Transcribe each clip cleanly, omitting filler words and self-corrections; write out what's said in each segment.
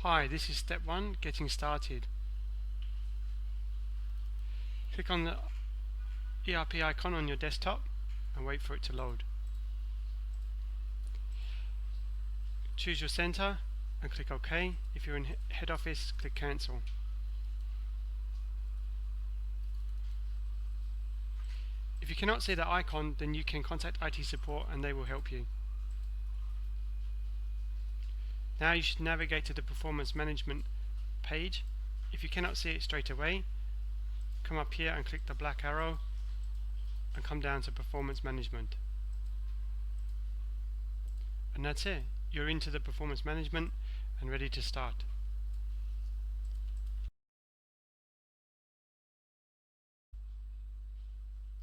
Hi, this is step 1, getting started. Click on the ERP icon on your desktop and wait for it to load. Choose your center and click OK. If you're in head office, click cancel. If you cannot see the icon, then you can contact IT support and they will help you. Now you should navigate to the performance management page. If you cannot see it straight away, come up here and click the black arrow and come down to performance management. And that's it. You're into the performance management and ready to start.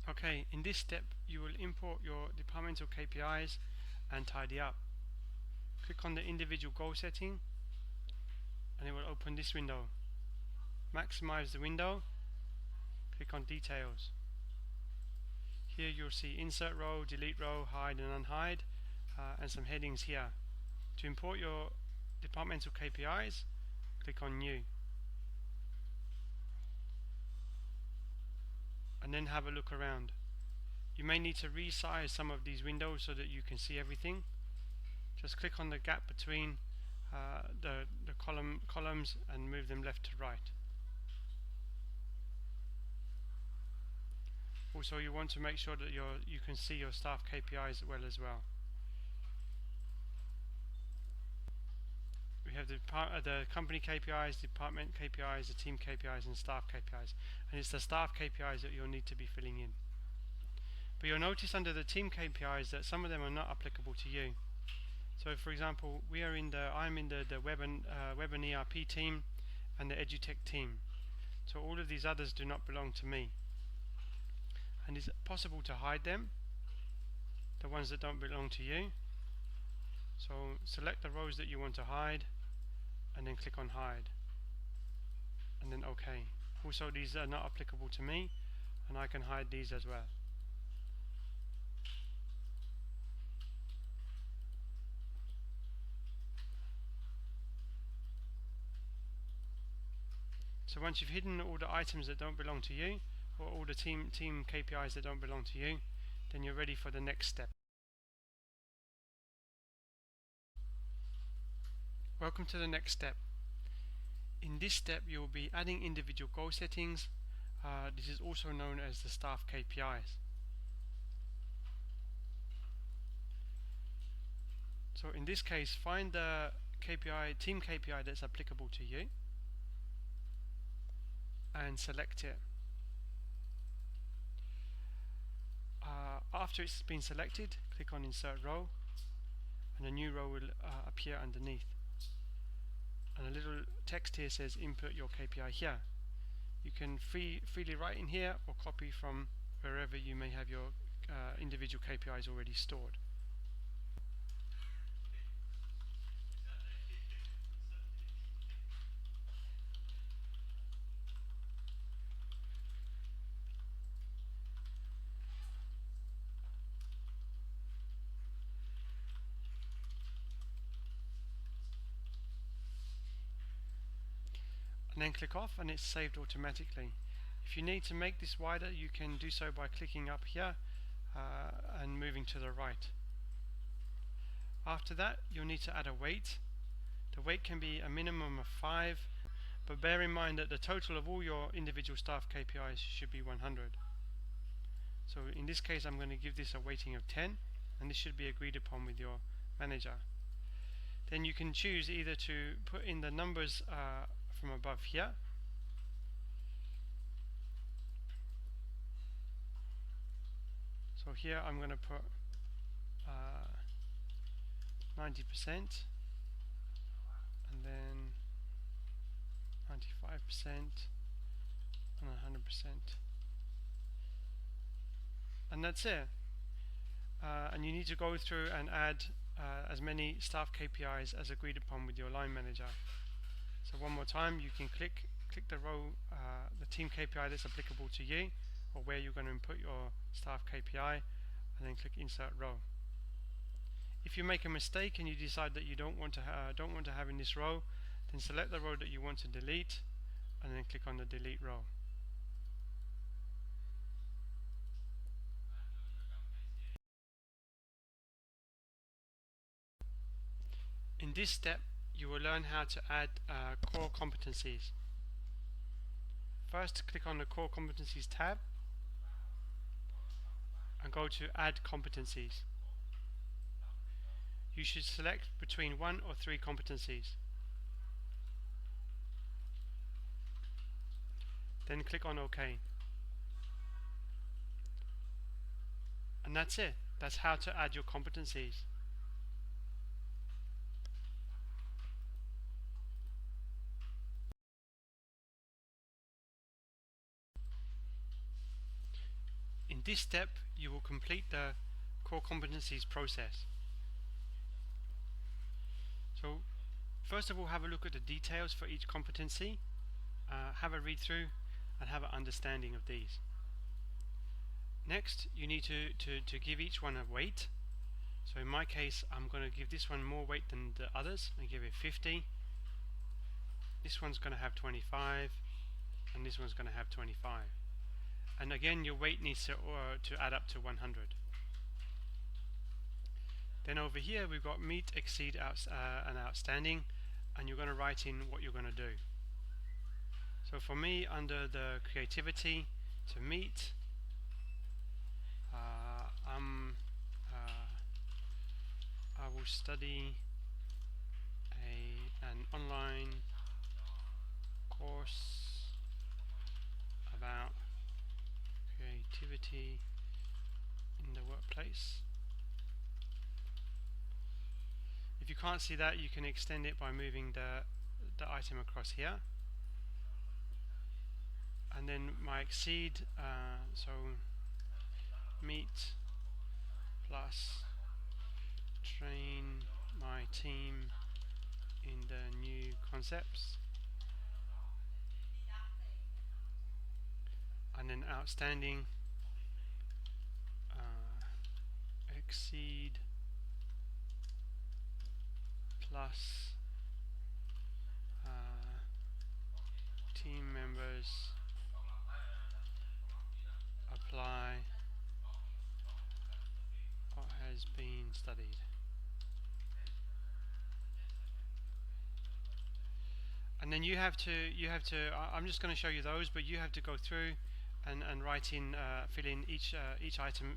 Okay, in this step you will import your departmental KPIs and tidy up. Click on the individual goal setting and it will open this window. Maximize the window, click on details. Here you'll see insert row, delete row, hide and unhide, and some headings here. To import your departmental KPIs, click on new. And then have a look around. You may need to resize some of these windows so that you can see everything. Just click on the gap between the columns and move them left to right. Also, you want to make sure that you can see your staff KPIs as well. We have the company KPIs, department KPIs, the team KPIs and staff KPIs, and it's the staff KPIs that you'll need to be filling in. But you'll notice under the team KPIs that some of them are not applicable to you. So for example, I'm in the web and ERP team and the EduTech team. So all of these others do not belong to me. And it's possible to hide them, the ones that don't belong to you. So select the rows that you want to hide and then click on hide and then OK. Also, these are not applicable to me and I can hide these as well. So once you've hidden all the items that don't belong to you, or all the team KPIs that don't belong to you, then you're ready for the next step. Welcome to the next step. In this step you will be adding individual goal settings. This is also known as the staff KPIs. So in this case, find the team KPI that's applicable to you and select it. After it's been selected, click on insert row and a new row will appear underneath. And a little text here says input your KPI here. You can freely write in here or copy from wherever you may have your individual KPIs already stored. And then click off and it's saved automatically. If you need to make this wider, you can do so by clicking up here and moving to the right. After that, you'll need to add a weight. The weight can be a minimum of 5, but bear in mind that the total of all your individual staff KPIs should be 100. So in this case I'm going to give this a weighting of 10, and this should be agreed upon with your manager. Then you can choose either to put in the numbers from above here, so here I'm going to put 90% and then 95% and 100%, and that's it. And you need to go through and add as many staff KPIs as agreed upon with your line manager. So one more time, you can click the row, the team KPI that's applicable to you, or where you're going to input your staff KPI, and then click insert row. If you make a mistake and you decide that you don't want to have in this row, Then select the row that you want to delete and then click on the delete row. In this step you will learn how to add core competencies. First, click on the core competencies tab and go to add competencies. You should select between 1 or 3 competencies. Then click on OK. And that's it. That's how to add your competencies. In this step, you will complete the core competencies process. So, first of all, have a look at the details for each competency, have a read through, and have an understanding of these. Next, you need to give each one a weight. So in my case, I'm going to give this one more weight than the others and give it 50. This one's going to have 25, and this one's going to have 25. And again, your weight needs to add up to 100. Then over here we've got meet, exceed, and outstanding, and you're going to write in what you're going to do. So for me, under the creativity, to meet, I will study an online course about creativity in the workplace. If you can't see that, you can extend it by moving the item across here. And then my exceed, so meet plus train my team in the new concepts. And then outstanding, exceed plus team members apply what has been studied. And then you have to I'm just going to show you those, but you have to go through and write in, fill in each item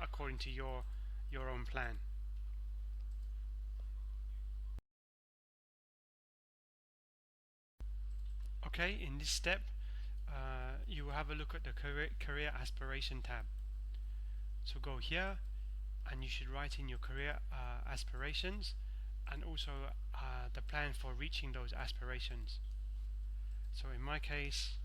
according to your own plan. Okay, in this step you will have a look at the career aspiration tab. So go here and you should write in your career aspirations and also the plan for reaching those aspirations. So in my case,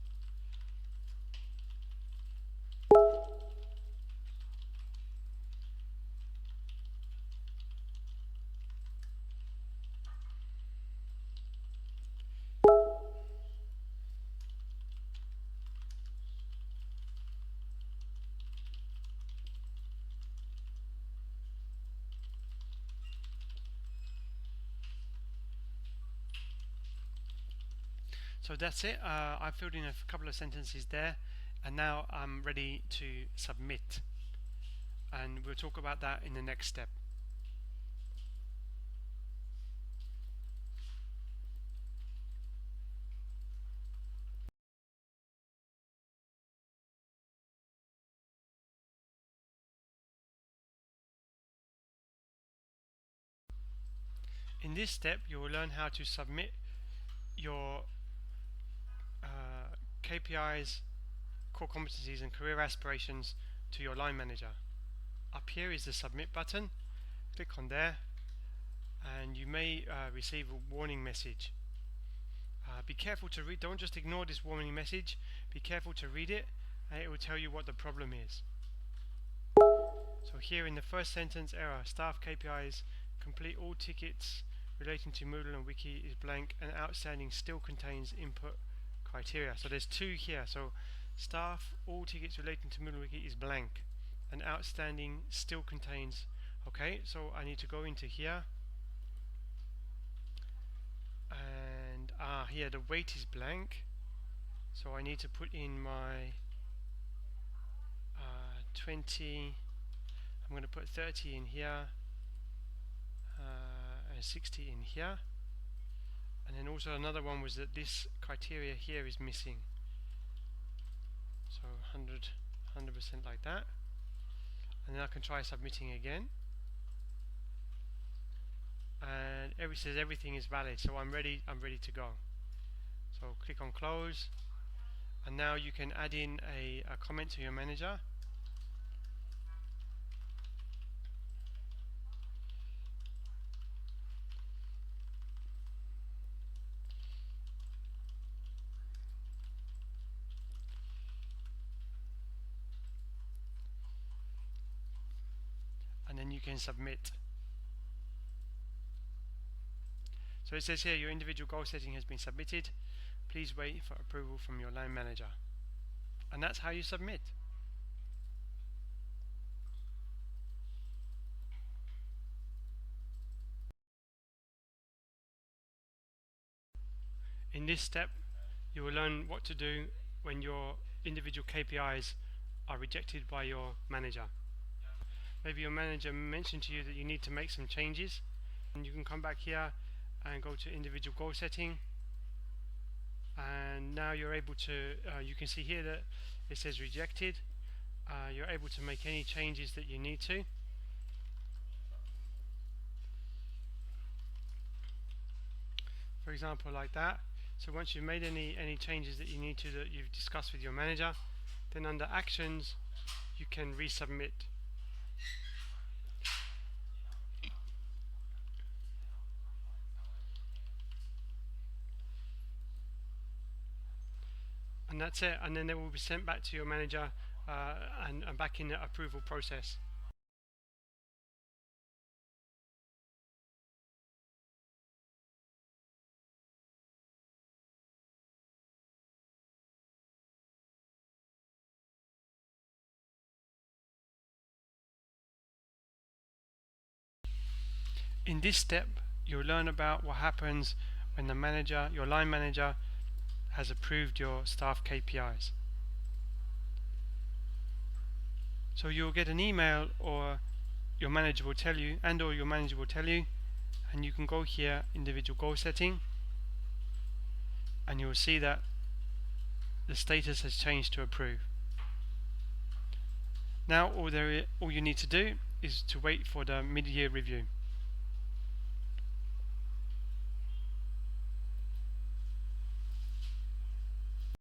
so that's it. I filled in a couple of sentences there, and now I'm ready to submit, and we'll talk about that in the next step. In this step you will learn how to submit your KPIs, core competencies and career aspirations to your line manager. Up here is the submit button. Click on there and you may receive a warning message. Be careful to read, don't just ignore this warning message, be careful to read it and it will tell you what the problem is. So here in the first sentence, error, staff KPIs, complete all tickets relating to Moodle and Wiki is blank and outstanding still contains input criteria. So there's two here. So staff, all tickets relating to Moodle and Wiki is blank and outstanding still contains. Okay, so I need to go into here here the weight is blank, so I need to put in my 20. I'm going to put 30 in here, and 60 in here. And then also another one was that this criteria here is missing, so 100% like that. And then I can try submitting again, and it says everything is valid, so I'm ready to go. So click on close, and now you can add in a comment to your manager. And then you can submit. So it says here your individual goal setting has been submitted. Please wait for approval from your line manager. And that's how you submit. In this step, you will learn what to do when your individual KPIs are rejected by your manager. Maybe your manager mentioned to you that you need to make some changes, and you can come back here and go to individual goal setting, and now you're able to you can see here that it says rejected. You're able to make any changes that you need to. For example, like that. So once you've made any changes that you need to, that you've discussed with your manager, then under actions you can resubmit. And that's it, and then they will be sent back to your manager and back in the approval process. In this step, you'll learn about what happens when the manager, your line manager, has approved your staff KPIs. So you'll get an email, or your manager will tell you, and you can go here, individual goal setting, and you will see that the status has changed to approve. Now all you need to do is to wait for the mid-year review.